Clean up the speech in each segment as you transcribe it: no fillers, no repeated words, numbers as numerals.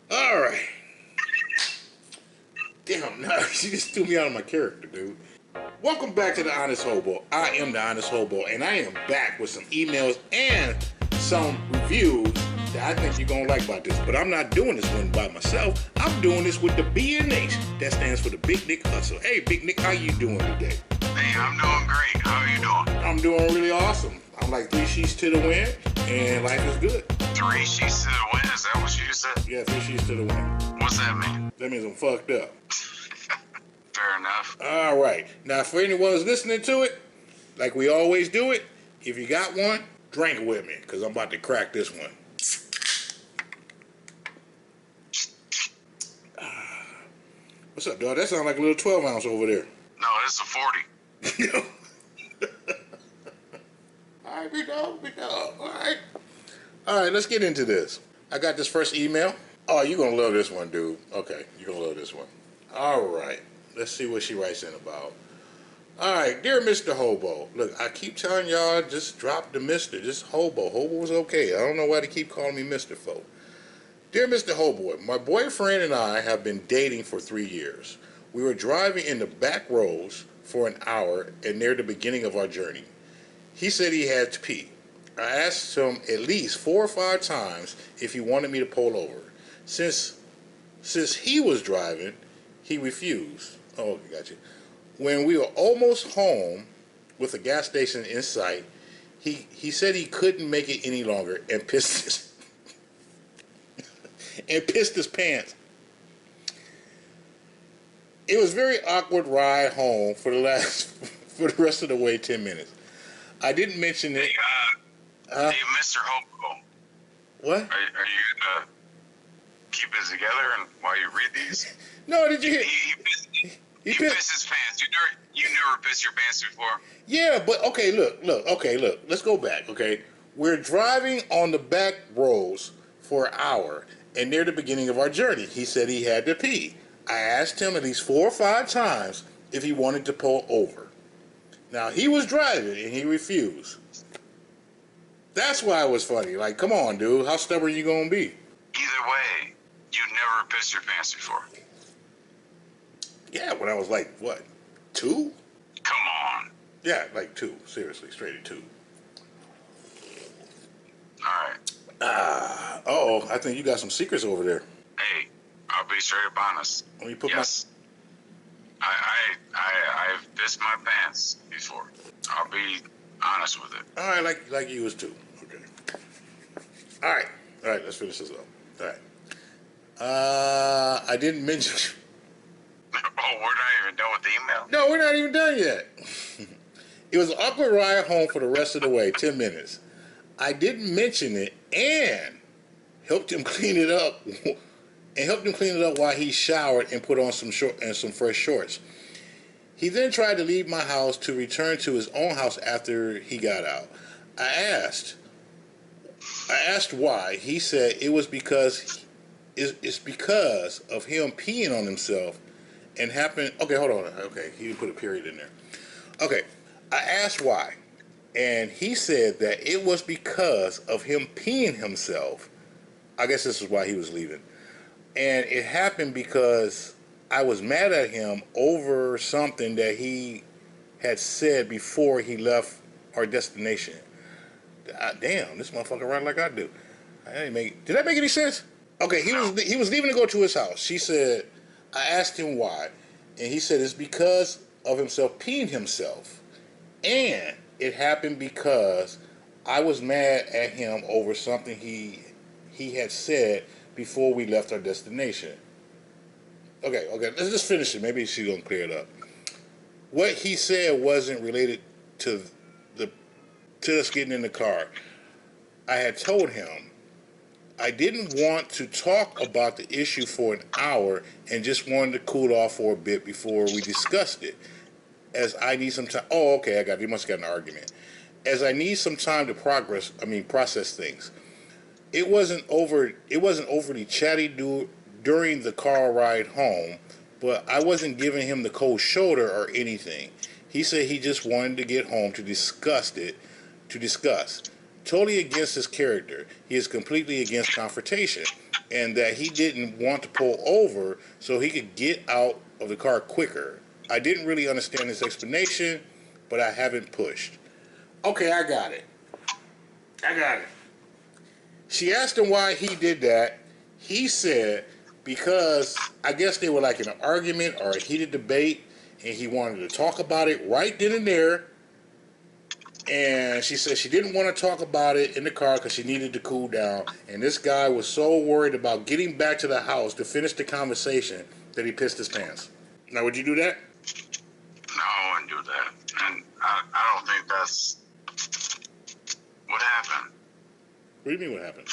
All right. Damn, no, she just threw me out of my character, dude. Welcome back to the Honest Hobo. I am the Honest Hobo, and I am back with some emails and some reviews that I think you're gonna like about this. But I'm not doing this one by myself. I'm doing this with the BNH. That stands for the Big Nick Hustle. Hey, Big Nick, how you doing today? Hey, I'm doing great. How are you doing? I'm doing really awesome. I'm like 3 sheets to the wind, and life is good. 3 sheets to the wind? Is that what you said? Yeah, 3 sheets to the wind. What's that mean? That means I'm fucked up. Fair enough. All right. Now, for anyone who's listening to it, like we always do it, if you got one, drink it with me, because I'm about to crack this one. What's up, dog? That sounds like a little 12 ounce over there. No, it's a 40. All right, big dog, big dog. All right. All right, let's get into this. I got this first email. Oh, you're going to love this one, dude. Okay, you're going to love this one. All right. Let's see what she writes in about. All right, dear Mr. Hobo. Look, I keep telling y'all, just drop the Mr. Just Hobo. Hobo was okay. I don't know why they keep calling me Mr. Folk. Dear Mr. Hobo, my boyfriend and I have been dating for 3 years. We were driving in the back roads for an hour and near the beginning of our journey. He said he had to pee. I asked him at least 4 or 5 times if he wanted me to pull over. Since he was driving, he refused. Oh, gotcha. When we were almost home with a gas station in sight, he said he couldn't make it any longer and pissed his pants. It was a very awkward ride home for the rest of the way, 10 minutes. I didn't mention it. Hey, Mr. Hobo. What? Are you gonna keep it together and while you read these? No, did you hear? He pissed his pants. You never pissed your pants before? Yeah, but okay, look. Let's go back, okay? We're driving on the back roads for an hour, and near the beginning of our journey, he said he had to pee. I asked him at least 4 or 5 times if he wanted to pull over. Now, he was driving, and he refused. That's why it was funny. Like, come on, dude. How stubborn you gonna be? Either way, you never pissed your pants before. Yeah, when I was like, what, 2? Come on. Yeah, like 2. Seriously, straight at 2. Alright. Uh-oh, I think you got some secrets over there. Hey, I'll be straight up honest. Let me put yes. I've pissed my pants before. I'll be honest with it. All right, like you was too. Okay. All right, let's finish this up. All right. I didn't mention... Oh, we're not even done with the email? No, we're not even done yet. It was an awkward ride home for the rest of the way, 10 minutes. I didn't mention it and helped him clean it up. While he showered and put on some fresh shorts. He then tried to leave my house to return to his own house after he got out. I asked why. He said it was because it's because of him peeing on himself and happened. Okay, hold on. Okay, he didn't put a period in there. Okay, I asked why, and he said that it was because of him peeing himself. I guess this is why he was leaving. And it happened because I was mad at him over something that he had said before he left our destination. Damn, this motherfucker right like I do. Did that make any sense? Okay, he was leaving to go to his house. She said, I asked him why, and he said it's because of himself peeing himself. And it happened because I was mad at him over something he had said before we left our destination. Okay, let's just finish it. Maybe she's gonna clear it up. What he said wasn't related to us getting in the car. I had told him I didn't want to talk about the issue for an hour and just wanted to cool off for a bit before we discussed it. As I need some time. Oh, okay, I got it. You must have got an argument. As I need some time to process things. It wasn't overly chatty during the car ride home, but I wasn't giving him the cold shoulder or anything. He said he just wanted to get home to discuss it to discuss. Totally against his character. He is completely against confrontation. And that he didn't want to pull over so he could get out of the car quicker. I didn't really understand his explanation, but I haven't pushed. Okay, I got it. She asked him why he did that. He said because I guess they were like in an argument or a heated debate, and he wanted to talk about it right then and there. And she said she didn't want to talk about it in the car because she needed to cool down. And this guy was so worried about getting back to the house to finish the conversation that he pissed his pants. Now, would you do that? No, I wouldn't do that. And I don't think that's what happened. What do you mean what happened?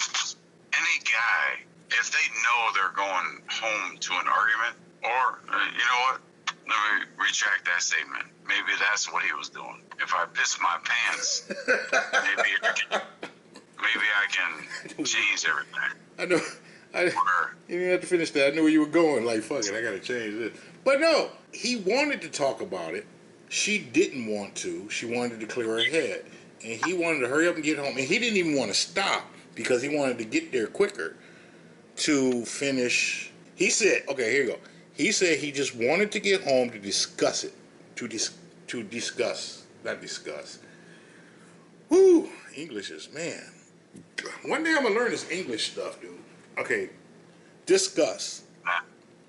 Any guy, if they know they're going home to an argument, or, you know what? Let me retract that statement. Maybe that's what he was doing. If I piss my pants, maybe I can change everything. I know. You didn't have to finish that. I knew where you were going. Like, fuck it, I gotta change this. But no, he wanted to talk about it. She didn't want to. She wanted to clear her head. And he wanted to hurry up and get home. And he didn't even want to stop because he wanted to get there quicker to finish. He said, okay, here you go. He said he just wanted to get home to discuss it. To discuss. Not discuss. Woo! English is, man. One day I'm going to learn this English stuff, dude. Okay. Discuss.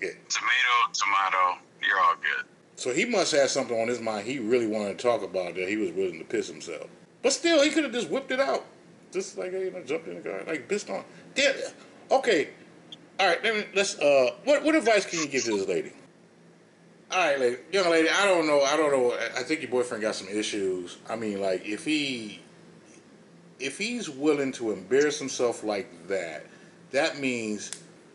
Yeah. Tomato, you're all good. So he must have something on his mind he really wanted to talk about that he was willing to piss himself. But still, he could have just whipped it out. Just like, jumped in the car, like pissed on. Yeah. Okay. All right, let's. What advice can you give to this lady? All right, young lady. I don't know. I think your boyfriend got some issues. I mean, like if he's willing to embarrass himself like that, that means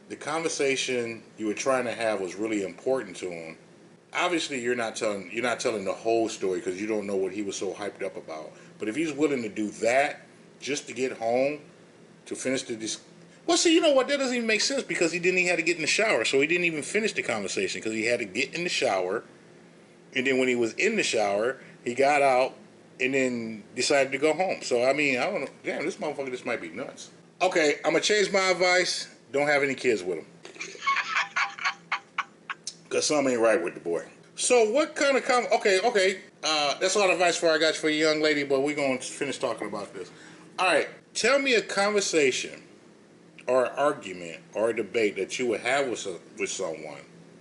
the conversation you were trying to have was really important to him. Obviously, you're not telling the whole story because you don't know what he was so hyped up about. But if he's willing to do that just to get home, to finish well, see, you know what? That doesn't even make sense because he didn't even have to get in the shower. So he didn't even finish the conversation because he had to get in the shower. And then when he was in the shower, he got out and then decided to go home. So, I mean, I don't know. Damn, this motherfucker just might be nuts. Okay, I'm going to change my advice. Don't have any kids with him. Because something ain't right with the boy. So what kind of okay. That's a lot of advice I got for you, young lady, but we're going to finish talking about this. All right, tell me a conversation or an argument or a debate that you would have with someone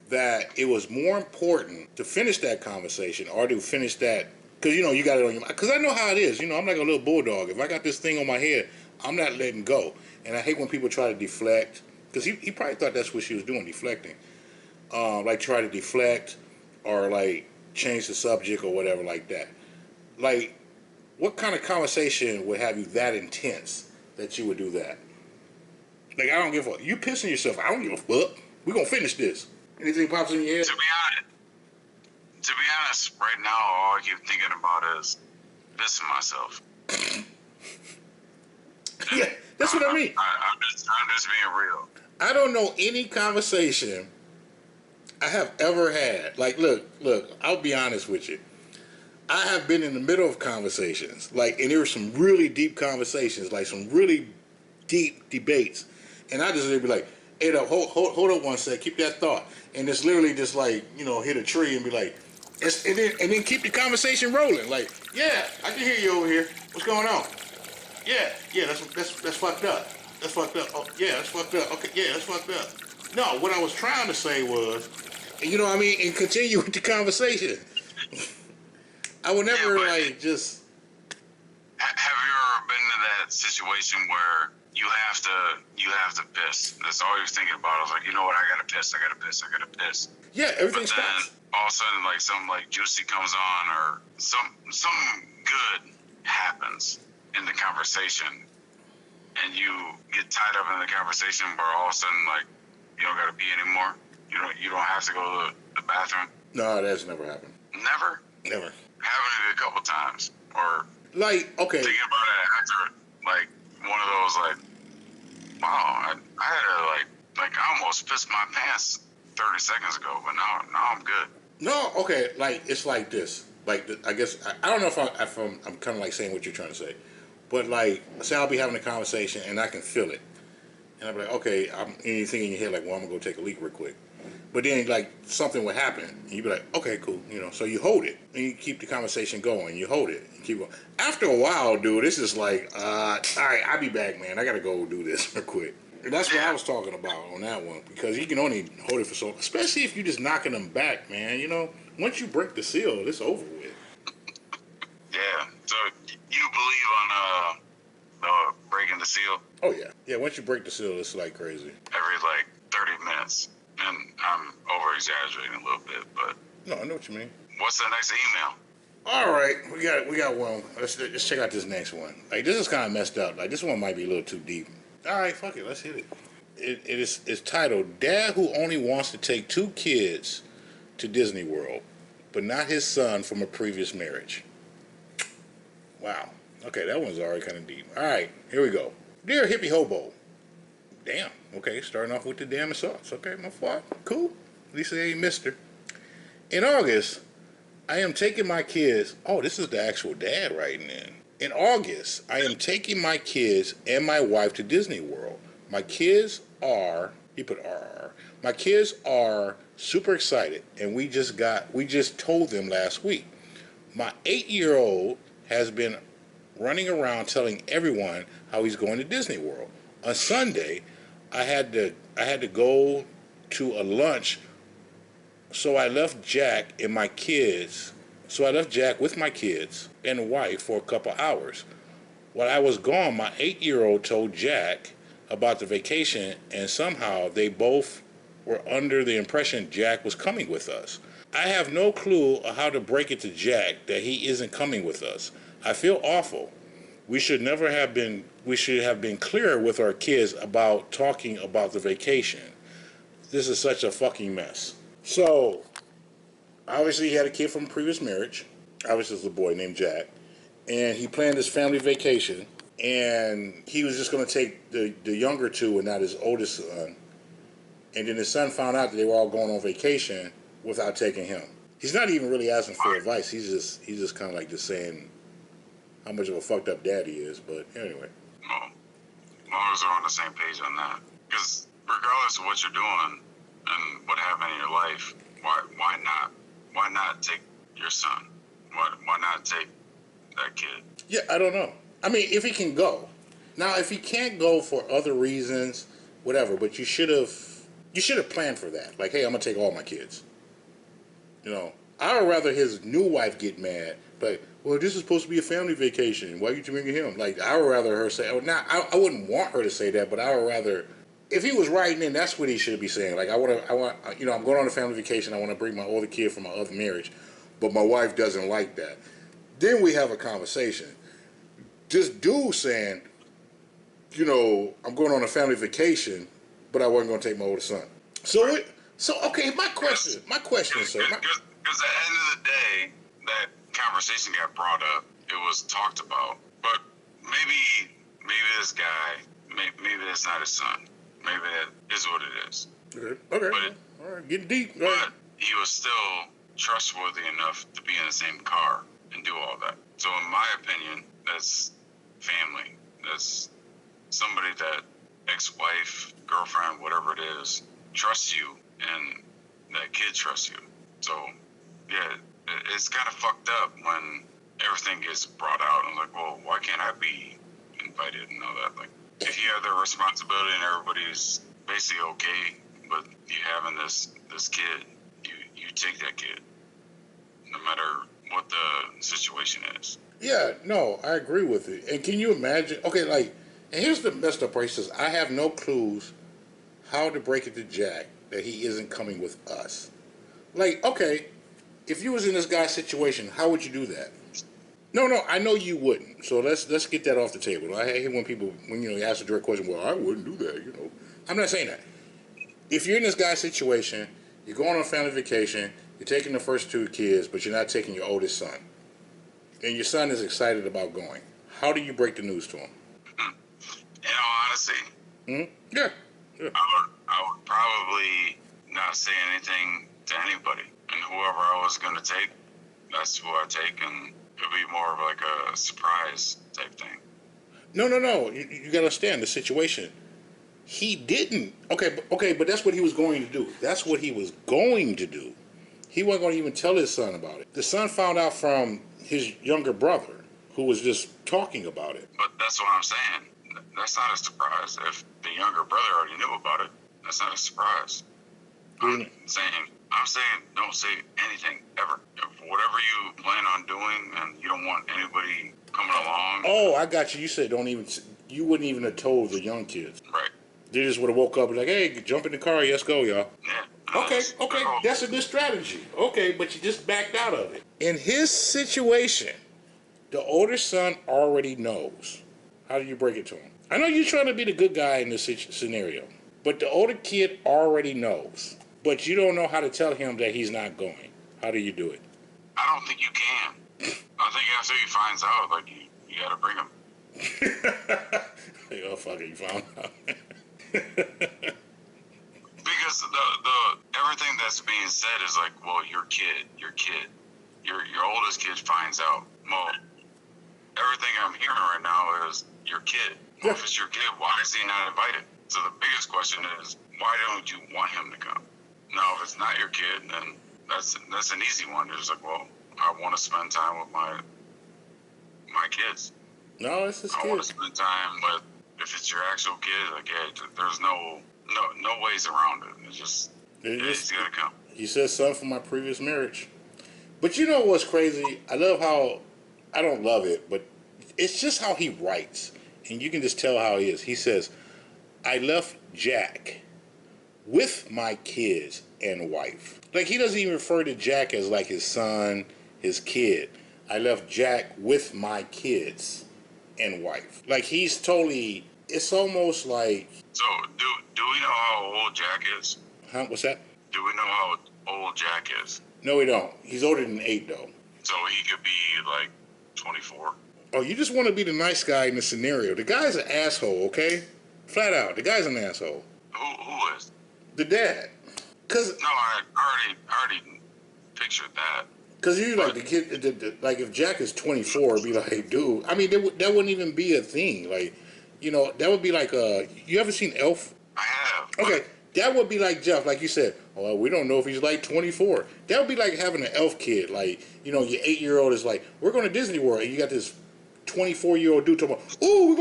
that it was more important to finish that conversation or to finish that, because, you got it on your mind. Because I know how it is. I'm like a little bulldog. If I got this thing on my head, I'm not letting go. And I hate when people try to deflect, because he probably thought that's what she was doing, deflecting. Like try to deflect or like change the subject or whatever like that. Like, what kind of conversation would have you that intense that you would do that? Like, I don't give a fuck. You pissing yourself. I don't give a fuck. We're going to finish this. Anything pops in your head? To be honest, right now, all I keep thinking about is pissing myself. Yeah, that's what I mean. I'm just being real. I don't know any conversation I have ever had. Like, look, I'll be honest with you. I have been in the middle of conversations, like, and there were some really deep conversations, like some really deep debates, and I just be like, "Hey, hold up one sec, keep that thought," and it's literally just like, hit a tree and be like, and then keep the conversation rolling. Like, yeah, I can hear you over here. What's going on? Yeah, that's fucked up. That's fucked up. Oh, yeah, that's fucked up. Okay, yeah, that's fucked up. No, what I was trying to say was, and continue with the conversation. I would never, just... Have you ever been in that situation where you have to piss? That's all you're thinking about. I was like, you know what, I gotta piss. Yeah, everything stops. But then, all of a sudden, like, something like juicy comes on, or something good happens in the conversation, and you get tied up in the conversation where all of a sudden, like, you don't gotta pee anymore. You don't have to go to the bathroom. No, that's never happened. Never? Never. Happened to me a couple times. Or like, okay. Thinking about it after, like, one of those, like, wow, I had to, like I almost pissed my pants 30 seconds ago, but now I'm good. No, okay, like, it's like this. like I guess I don't know if I'm kind of like saying what you're trying to say, but like say I'll be having a conversation and I can feel it, and I'll be like, okay, anything in your head like, well, I'm gonna go take a leak real quick. But then, like, something would happen, and you'd be like, okay, cool, So you hold it, and you keep the conversation going. You hold it, and keep going. After a while, dude, it's just like, all right, I'll be back, man. I gotta go do this real quick. And that's what I was talking about on that one, because you can only hold it for so, especially if you're just knocking them back, man. Once you break the seal, it's over with. Yeah. So you believe on breaking the seal? Oh yeah, yeah. Once you break the seal, it's like crazy. Every like 30 minutes, and I'm over exaggerating a little bit, but No, I know what you mean. what's the next email? All right, we got one. Let's check out this next one. Like this is kind of messed up. Like this one might be a little too deep. All right, fuck it. Let's hit it. It's titled "Dad Who Only Wants to Take Two Kids to Disney World, but not his son from a previous marriage." Wow. Okay, that one's already kind of deep. All right, here we go. Dear Hippie Hobo. Damn. Okay, starting off with the damn assaults. Okay, my fault. Cool. At least they ain't Mister. In August, I am taking my kids. Oh, this is the actual dad writing in. In August, I am taking my kids and my wife to Disney World. My kids are, he put RR. My kids are super excited, and we just told them last week. My 8-year-old has been running around telling everyone how he's going to Disney World. On Sunday, I had to go to a lunch, so I left Jack and my kids. So I left Jack with my kids and wife for a couple hours. While I was gone, my 8-year-old told Jack about the vacation, and somehow they both were under the impression Jack was coming with us. I have no clue how to break it to Jack that he isn't coming with us. I feel awful. We should have been clearer with our kids about talking about the vacation. This is such a fucking mess. So, obviously he had a kid from a previous marriage. Obviously it's a boy named Jack. And he planned his family vacation. And he was just going to take the younger two and not his oldest son. And then his son found out that they were all going on vacation without taking him. He's not even really asking for advice. He's just kind of like just saying how much of a fucked up dad he is. But anyway. Well, as long as we're on the same page on that. Because regardless of what you're doing and what happened in your life, why not? Why not take your son? Why not take that kid? Yeah, I don't know. I mean, if he can go. Now, if he can't go for other reasons, whatever. But you should have planned for that. Like, hey, I'm gonna take all my kids. I would rather his new wife get mad. But well, this is supposed to be a family vacation. Why are you bringing him? Like, I would rather her say. Now, I wouldn't want her to say that, but I would rather. If he was writing in, that's what he should be saying. Like, I want, I'm going on a family vacation. I want to bring my older kid from my other marriage, but my wife doesn't like that. Then we have a conversation. This dude saying, I'm going on a family vacation, but I wasn't going to take my older son. So okay, my question, sir. Because at the end of the day, that conversation got brought up. It was talked about, but maybe this guy, maybe that's not his son. Maybe that is what it is. Okay. But All right, getting deep. But he was still trustworthy enough to be in the same car and do all that. So in my opinion, that's family. That's somebody that ex-wife, girlfriend, whatever it is, trusts you, and that kid trusts you. So, yeah, it's kind of fucked up when everything gets brought out. I'm like, well, why can't I be invited and all that? Like, if you have the responsibility and everybody's basically okay with you having this kid, you take that kid, no matter what the situation is. Yeah, no, I agree with it. And can you imagine? Okay, like, and here's the messed up part. He says, I have no clues how to break it to Jack that he isn't coming with us. Like, okay, if you was in this guy's situation, how would you do that? No, I know you wouldn't. So let's get that off the table. I hate when people, you ask a direct question, well, I wouldn't do that, I'm not saying that. If you're in this guy's situation, you're going on a family vacation, you're taking the first two kids, but you're not taking your oldest son. And your son is excited about going. How do you break the news to him? In all honesty, Yeah. I would probably not say anything to anybody. And whoever I was going to take, that's who I take, and it'll be more of like a surprise type thing. No, no, no. You got to understand the situation. He didn't. Okay, but that's what he was going to do. That's what he was going to do. He wasn't going to even tell his son about it. The son found out from his younger brother, who was just talking about it. But that's what I'm saying. That's not a surprise. If the younger brother already knew about it, that's not a surprise. I'm saying don't say anything ever. If whatever you plan on doing and you don't want anybody coming along. Oh, I got you. You said don't even. You wouldn't even have told the young kids. Right. They just would have woke up and like, hey, jump in the car, let's go, y'all. Yeah. Okay, that's a good strategy. Okay, but you just backed out of it. In his situation, the older son already knows. How do you break it to him? I know you're trying to be the good guy in this scenario, but the older kid already knows. But you don't know how to tell him that he's not going. How do you do it? I don't think you can. I think after he finds out, like, you gotta bring him. Oh, fuck it, you found out. Because the everything that's being said is like, well, your oldest kid finds out. Well, everything I'm hearing right now is your kid. Well, if it's your kid, why is he not invited? So the biggest question is, why don't you want him to come? Now, if it's not your kid, then that's an easy one. It's like, well, I want to spend time with my kids. No, it's his kid. I want to spend time with. If it's your actual kid, like, yeah, there's no ways around it. He's gotta come. He said son from my previous marriage. But you know what's crazy? I love how, I don't love it, but it's just how he writes. And you can just tell how he is. He says, I left Jack with my kids and wife. Like, he doesn't even refer to Jack as like his son, his kid. I left Jack with my kids and wife. Like, he's totally, it's almost like. So, do we know how old Jack is? Huh? What's that? Do we know how old Jack is? No, we don't. He's older than 8, though. So he could be like 24. Oh, you just want to be the nice guy in the scenario. The guy's an asshole, okay? Flat out. The guy's an asshole. Who is? The dad. Cause no, I already pictured that. Because you like the kid, like if Jack is 24, it'd be like, hey, dude. I mean, that wouldn't even be a thing. Like, you know, that would be like you ever seen Elf? I have. Okay, that would be like Jeff, like you said. Oh, we don't know if he's like 24. That would be like having an Elf kid. Like, you know, your 8-year-old is like, we're going to Disney World, and you got this 24-year-old dude talking about, oh,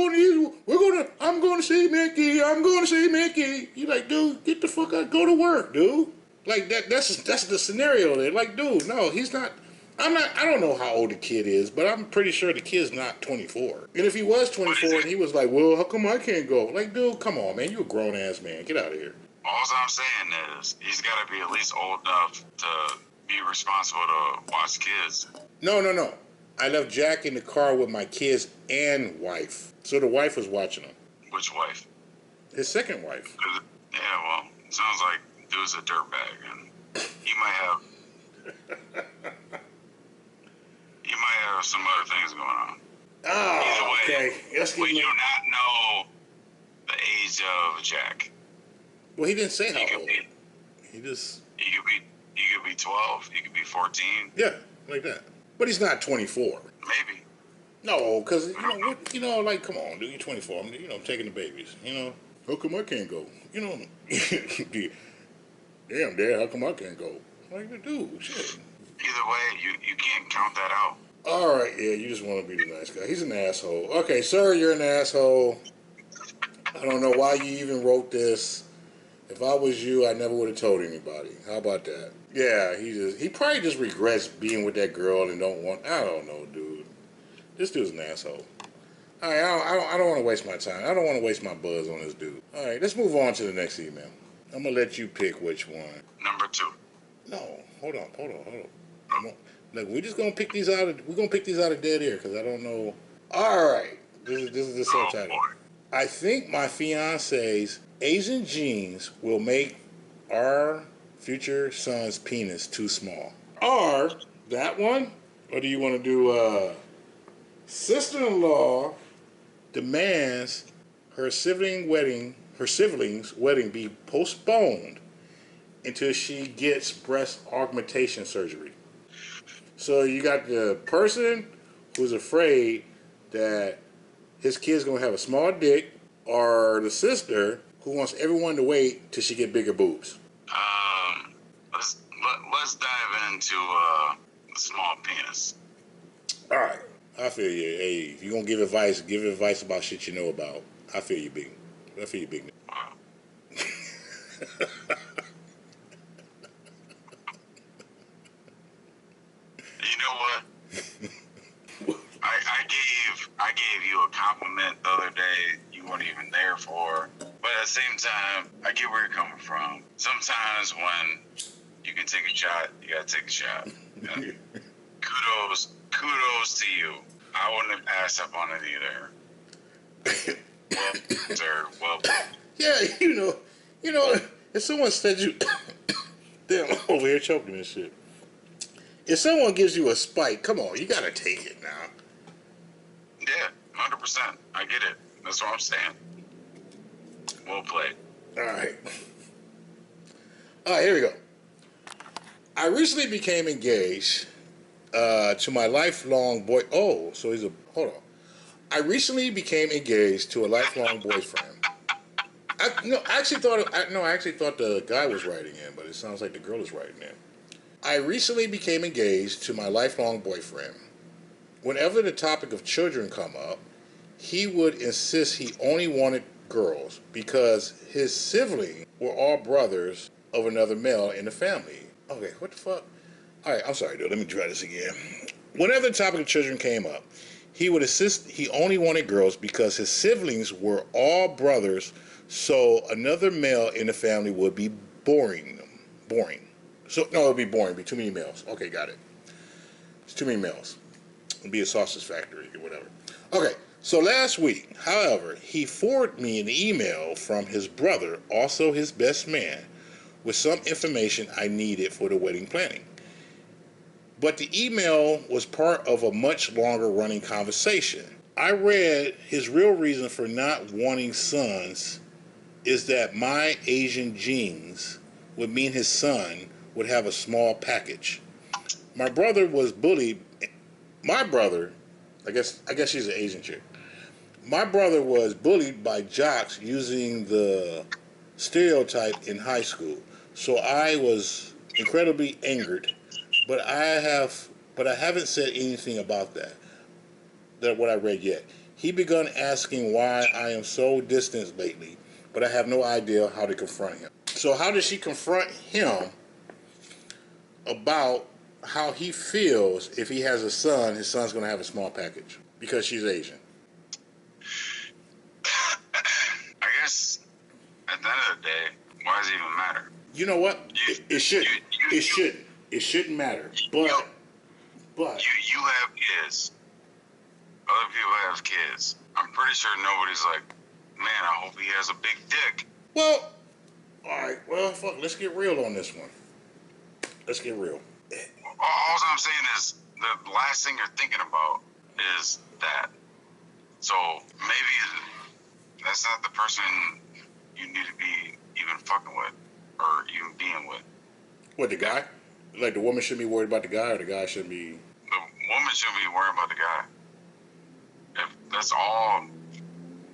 I'm going to see Mickey. I'm going to see Mickey. You like, dude, get the fuck out, go to work, dude. Like that's the scenario there. Like, dude, no, he's not. I don't know how old the kid is, but I'm pretty sure the kid's not 24. And if he was 24 and he was like, well, how come I can't go? Like, dude, come on, man. You a grown ass man. Get out of here. All I'm saying is he's got to be at least old enough to be responsible to watch kids. No. I left Jack in the car with my kids and wife. So the wife was watching him. Which wife? His second wife. Yeah, well, it sounds like dude's a dirtbag, and he might have some other things going on. Oh, either way, okay. We do not know the age of Jack. Well, he didn't say how old. He could be 12. He could be 14. Yeah, like that. But he's not 24. Maybe. No, because you know, like, come on, dude, you're 24. I'm taking the babies. You know, how come I can't go? You know, damn, Dad, how come I can't go? Like, dude, shit. Either way, you can't count that out. All right, yeah, you just want to be the nice guy. He's an asshole. Okay, sir, you're an asshole. I don't know why you even wrote this. If I was you, I never would have told anybody. How about that? Yeah, he probably just regrets being with that girl and I don't know, dude. This dude's an asshole. All right, I don't want to waste my time. I don't want to waste my buzz on this dude. All right, let's move on to the next email. I'm going to let you pick which one. Number 2. No, hold on. Look, we're just going to pick these out of dead air because I don't know. All right, this is the subtitle. I think my fiance's Asian genes will make our future son's penis too small. Or that one? Or do you want to do sister-in-law demands her sibling's wedding be postponed until she gets breast augmentation surgery. So you got the person who's afraid that his kid's gonna have a small dick, or the sister who wants everyone to wait till she get bigger boobs. Um, let's dive into the small penis. All right, I feel you. Hey, if you gonna give advice about shit you know about. I feel you, big. I feel you, big. Wow. You know what? I gave you a compliment the other day you weren't even there for. But at the same time, I get where you're coming from. Sometimes when you can take a shot, you gotta take a shot. And kudos to you. I wouldn't have passed up on it either. Well, sir, well. Yeah, you know, if someone said you, damn, I'm over here choking this shit. If someone gives you a spike, come on, you gotta take it now. Yeah, 100%. I get it. That's what I'm saying. Well played. All right. All right, here we go. I recently became engaged to my lifelong boy. Oh, so he's a. Hold on. I recently became engaged to a lifelong boyfriend. I actually thought the guy was writing in, but it sounds like the girl is writing in. I recently became engaged to my lifelong boyfriend. Whenever the topic of children come up, he would insist he only wanted girls because his siblings were all brothers of another male in the family. Okay, what the fuck? All right, I'm sorry, dude. Let me try this again. Whenever the topic of children came up, he would insist he only wanted girls because his siblings were all brothers, so another male in the family would be boring them. Boring. So, no, it would be boring. It'd be too many males. Okay, got it. It's too many males. It'd be a sausage factory or whatever. Okay, so last week, however, he forwarded me an email from his brother, also his best man, with some information I needed for the wedding planning. But the email was part of a much longer running conversation. I read his real reason for not wanting sons is that my Asian genes would mean his son would have a small package. My brother was bullied. My brother, I guess she's an Asian chick. My brother was bullied by jocks using the stereotype in high school. So I was incredibly angered, but I haven't said anything about that what I read yet. He begun asking why I am so distant lately, but I have no idea how to confront him. So how does she confront him about how he feels if he has a son, his son's going to have a small package because she's Asian? I guess at the end of the day, why does it even matter? You know what? It shouldn't. It shouldn't. It shouldn't matter. But you have kids. Other people have kids. I'm pretty sure nobody's like, man, I hope he has a big dick. Well, all right. Well, fuck. Let's get real on this one. Let's get real. All I'm saying is the last thing you're thinking about is that. So maybe that's not the person you need to be even fucking with or even being with. What, the guy? Like the woman shouldn't be worried about the guy, or the guy shouldn't be? The woman shouldn't be worried about the guy. If that's all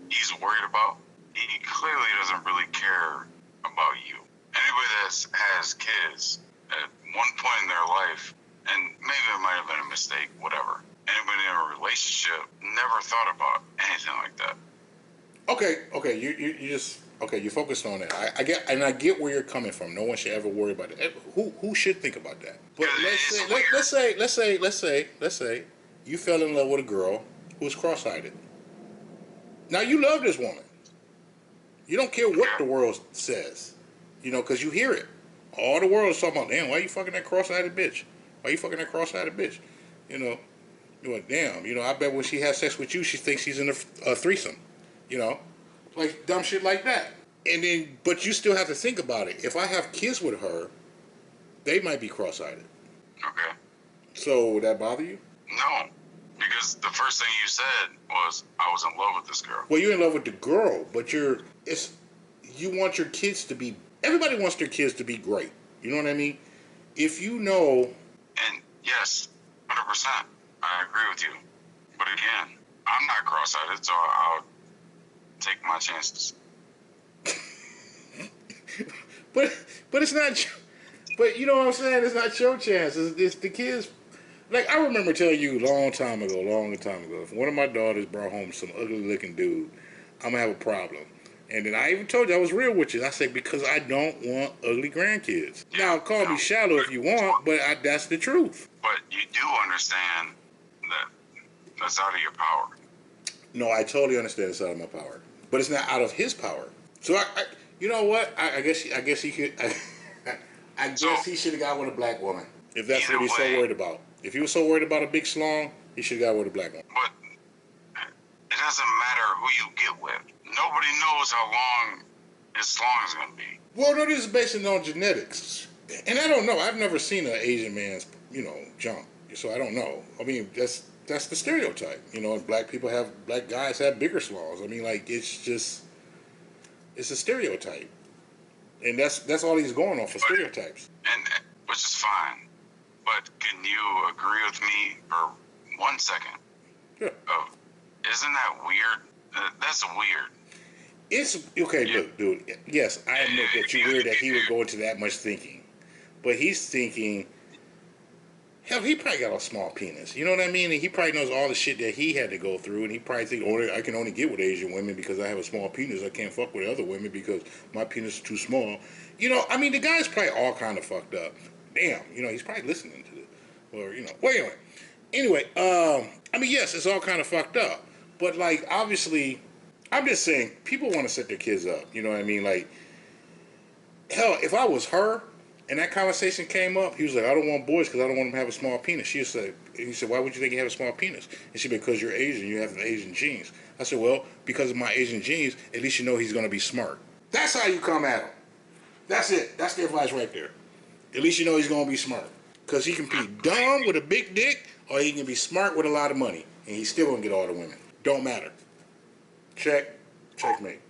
he's worried about, he clearly doesn't really care about you. Anybody that has kids at one point in their life, and maybe it might have been a mistake, whatever. Anybody in a relationship never thought about anything like that. Okay, you just you focused on that. I get where you're coming from. No one should ever worry about it. Who should think about that? But let's say you fell in love with a girl who was cross-eyed. Now you love this woman. You don't care what the world says, because you hear it. All the world is talking about, damn, why you fucking that cross-eyed bitch? Why you fucking that cross-eyed bitch? You're like, damn, I bet when she has sex with you, she thinks she's in a threesome. Like dumb shit like that. And then, but you still have to think about it. If I have kids with her, they might be cross-eyed. Okay. So would that bother you? No, because the first thing you said was I was in love with this girl. Well, you're in love with the girl, but you want your kids to be. Everybody wants their kids to be great. You know what I mean? If you know. And yes, 100%. I agree with you. But again, I'm not cross-eyed, so I'll take my chances. but it's not. But you know what I'm saying? It's not your chance. It's the kids. Like, I remember telling you a long time ago, if one of my daughters brought home some ugly looking dude, I'm going to have a problem. And then I even told you, I was real with you. I said, because I don't want ugly grandkids. Yeah, Now, call me shallow if you want, but that's the truth. But you do understand that that's out of your power. No, I totally understand it's out of my power. But it's not out of his power. So, you know what? I guess he could. I guess he should have got with a black woman. If that's what he's so worried about. If he was so worried about a big schlong, he should have got with a black woman. But it doesn't matter who you get with. Nobody knows how long his schlong is going to be. Well, no, this is based on genetics. And I don't know. I've never seen an Asian man's, junk. So I don't know. I mean, that's the stereotype. Black guys have bigger schlongs. I mean, like, it's a stereotype. And that's all he's going off for, stereotypes. And which is fine. But can you agree with me for 1 second? Yeah. Isn't that weird? That's weird. It's okay. Yeah. Look, dude. Yes, I admit that you're weird that he would go into that much thinking, but he's thinking. Hell, he probably got a small penis. You know what I mean? And he probably knows all the shit that he had to go through, and he probably think, I can only get with Asian women because I have a small penis. I can't fuck with other women because my penis is too small. I mean, the guy's probably all kind of fucked up. Damn, he's probably listening to this. Or, well, anyway, I mean, yes, it's all kind of fucked up. But, like, obviously, I'm just saying, people want to set their kids up. You know what I mean? Like, hell, if I was her, and that conversation came up, he was like, I don't want boys because I don't want them to have a small penis. He said, why would you think you have a small penis? And she said, because you're Asian, you have Asian genes. I said, well, because of my Asian genes, at least you know he's going to be smart. That's how you come at him. That's it. That's the advice right there. At least you know he's going to be smart. Because he can be dumb with a big dick, or he can be smart with a lot of money. And he's still going to get all the women. Don't matter. Checkmate.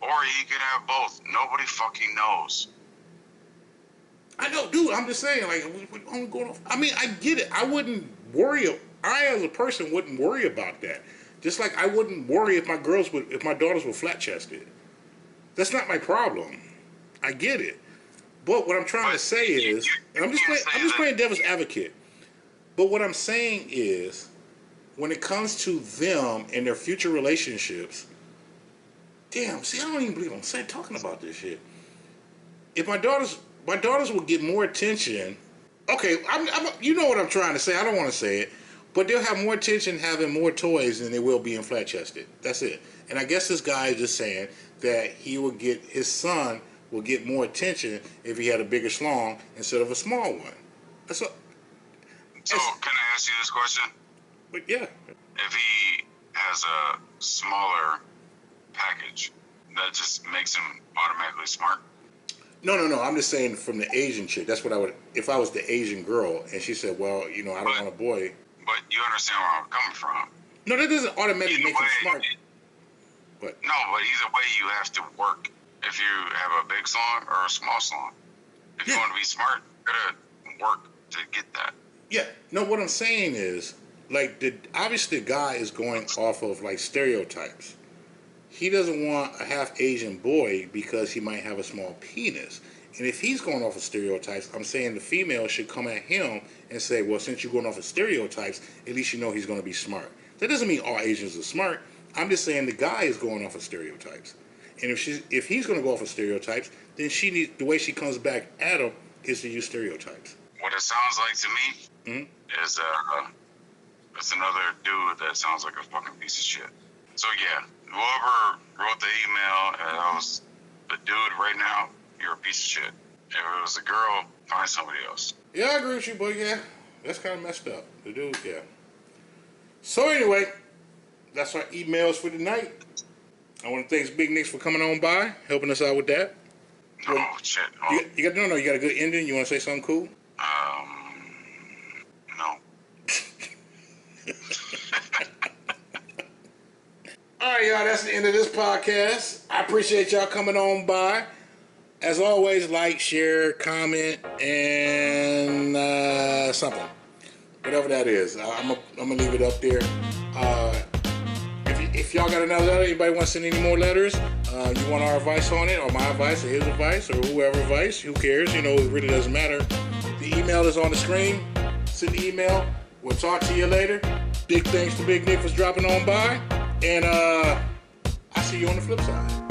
Or he could have both. Nobody fucking knows. I know, dude. I'm just saying, like, I'm going off. I mean, I get it. I wouldn't worry. I, as a person, wouldn't worry about that. Just like I wouldn't worry if my daughters were flat chested. That's not my problem. I get it. But what I'm trying to say is, and I'm just playing devil's advocate. But what I'm saying is, when it comes to them and their future relationships, damn. See, I don't even believe I'm talking about this shit. If my daughters will get more attention. Okay, you know what I'm trying to say. I don't want to say it, but they'll have more attention having more toys than they will being flat chested. That's it. And I guess this guy is just saying that his son will get more attention if he had a bigger schlong instead of a small one. So can I ask you this question? But yeah. If he has a smaller package, that just makes him automatically smart? No. I'm just saying from the Asian chick. That's what I would. If I was the Asian girl and she said, "Well, I don't want a boy." But you understand where I'm coming from. No, that doesn't automatically make him smart. But either way, you have to work. If you have a big schlong or a small schlong, if you want to be smart, you gotta work to get that. Yeah. No, what I'm saying is, like, obviously the guy is going off of like stereotypes. He doesn't want a half Asian boy because he might have a small penis. And if he's going off of stereotypes, I'm saying the female should come at him and say, well, since you're going off of stereotypes, at least you know he's going to be smart. That doesn't mean all Asians are smart. I'm just saying the guy is going off of stereotypes. And if he's going to go off of stereotypes, then the way she comes back at him is to use stereotypes. What it sounds like to me is it's another dude that sounds like a fucking piece of shit. So yeah, whoever wrote the email, that was the dude right now, you're a piece of shit. If it was a girl, find somebody else. Yeah, I agree with you, but yeah, that's kind of messed up. The dude, yeah. So anyway, that's our emails for tonight. I want to thank Big Nicks for coming on by, helping us out with that. Oh, shit. Oh. You got a good ending? You want to say something cool? No. All right, y'all, that's the end of this podcast. I appreciate y'all coming on by. As always, like, share, comment, and something. whatever that is. I'm gonna leave it up there. If y'all got another letter, anybody want to send any more letters, you want our advice on it, or my advice, or his advice, or whoever advice, who cares? You know, it really doesn't matter. The email is on the screen. Send the email. We'll talk to you later. Big thanks to Big Nick for dropping on by. And I'll see you on the flip side.